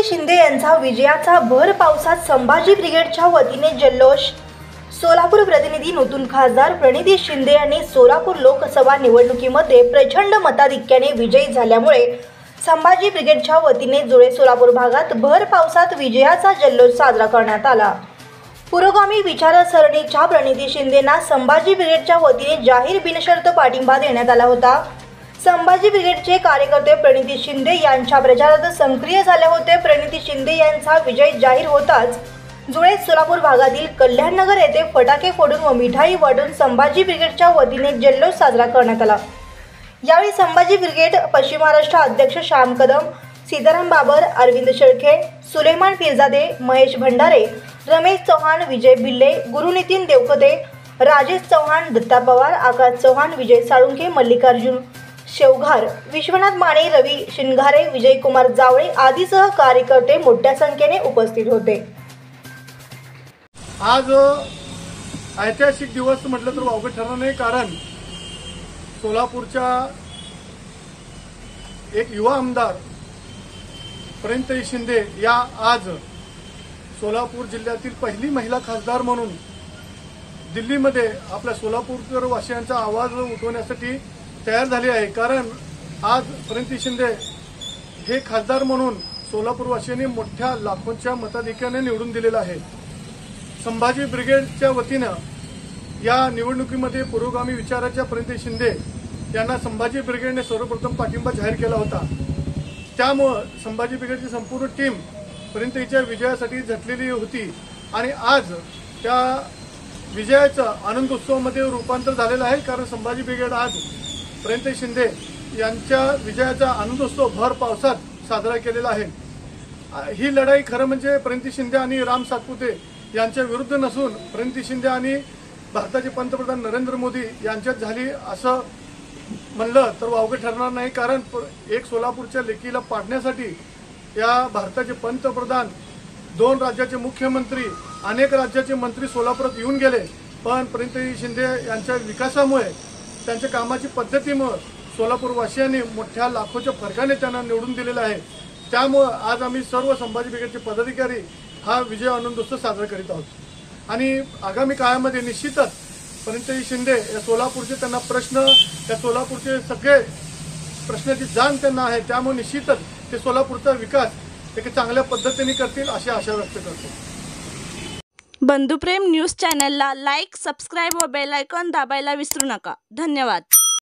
शिंदे यांचा विजयाचा भर पावसात संभाजी ब्रिगेडच्या वतीने जल्लोष। सोलापूर प्रतिनिधी नूतन खासदार प्रणिती शिंदे यांनी सोलापूर लोकसभा निवडणुकीमध्ये प्रचंड मताधिक्याने विजयी झाल्यामुळे संभाजी ब्रिगेडच्या वतीने जुळे सोलापूर भागात भर पावसात विजयाचा जल्लोष साजरा करण्यात आला। पुरोगामी विचारसरणीच्या प्रणिती शिंदेंना संभाजी ब्रिगेडच्या वतीने जाहीर बिनशर्त पाठिंबा देण्यात आला होता। संभाजी ब्रिगेडचे कार्यकर्ते प्रणिती शिंदे यांच्या प्रचारात सक्रिय झाले होते। प्रणिती शिंदे यांचा विजय जाहीर होताच जुळे सोलापूर भागातील कल्याणनगर येथे फटाके फोडून व मिठाई वाटून संभाजी ब्रिगेडच्या वतीने जल्लोष साजरा करण्यात आला। यावेळी संभाजी ब्रिगेड पश्चिम महाराष्ट्र अध्यक्ष श्याम कदम, सीताराम बाबर, अरविंद शेळके, सुलेमान पीरजादे, महेश भंडारे, रमेश चव्हाण, विजय भिल्ले, गुरुनितीन देवखते, राजेश चव्हाण, दत्ता पवार, आकाश चव्हाण, विजय साळुंखे, मल्लिकार्जुन शेवघार, विश्वनाथ माने, रवी शिंगारे, विजयकुमार जावळे आदीसह कार्यकर्ते मोठ्या संख्येने उपस्थित होते। आज ऐतिहासिक दिवस म्हटलं तर वावगं ठरणार नाही, कारण सोलापूरच्या एक युवा आमदार प्रणिती शिंदे या आज सोलापूर जिल्ह्यातील पहिली महिला खासदार म्हणून दिल्लीमध्ये आपल्या सोलापूरकर वासियांचा आवाज उठवण्यासाठी तयार झाली आहे। कारण आज प्रणिती शिंदे हे खासदार म्हणून सोलापूरवासियांनी मोठ्या लाखोंच्या मताधिक्याने निवडून दिलेलं आहे। संभाजी ब्रिगेडच्या वतीनं या निवडणुकीमध्ये पुरोगामी विचाराच्या प्रणिती शिंदे यांना संभाजी ब्रिगेडने सर्वप्रथम पाठिंबा जाहीर केला होता। त्यामुळे संभाजी ब्रिगेडची संपूर्ण टीम प्रणितीच्या विजयासाठी झटलेली होती आणि आज त्या विजयाचं आनंदोत्सवामध्ये रूपांतर झालेलं आहे। कारण संभाजी ब्रिगेड आज प्रणिती शिंदे यांच्या विजयाचा आनंदोत्सव भर पावसात साजरा केलेला आहे। ही लढाई खरं म्हणजे प्रणिती शिंदे आणि राम सातपुते यांच्या विरुद्ध नसून प्रणिती शिंदे आणि भारताचे पंतप्रधान नरेंद्र मोदी यांच्यात झाली असं म्हणलं तर वावगं ठरणार नाही। कारण एक सोलापूरच्या लेकीला पाडण्यासाठी या भारताचे पंतप्रधान, 2 राज्याचे मुख्यमंत्री, अनेक राज्याचे मंत्री सोलापुरात येऊन गेले, पण प्रणिती शिंदे यांच्या विकासामुळे, त्यांच्या कामाची पद्धतीमुळे सोलापूरवासियांनी मोठ्या लाखोच्या फरकाने त्यांना निवडून दिलेलं आहे। त्यामुळे आज आम्ही सर्व संभाजी ब्रिगेडचे पदाधिकारी हा विजय आनंदोत्सव साजरा करीत आहोत आणि आगामी काळामध्ये निश्चितच प्रणिती शिंदे या सोलापूरचे त्यांना प्रश्न, त्या सोलापूरचे सगळे प्रश्नाची जाण त्यांना आहे। त्यामुळे निश्चितच ते सोलापूरचा विकास एक चांगल्या पद्धतीने करतील अशी आशा व्यक्त करतो। बंधुप्रेम न्यूज चॅनलला लाईक, सबस्क्राईब व बेल आयकॉन दाबायला विसरू नका। धन्यवाद।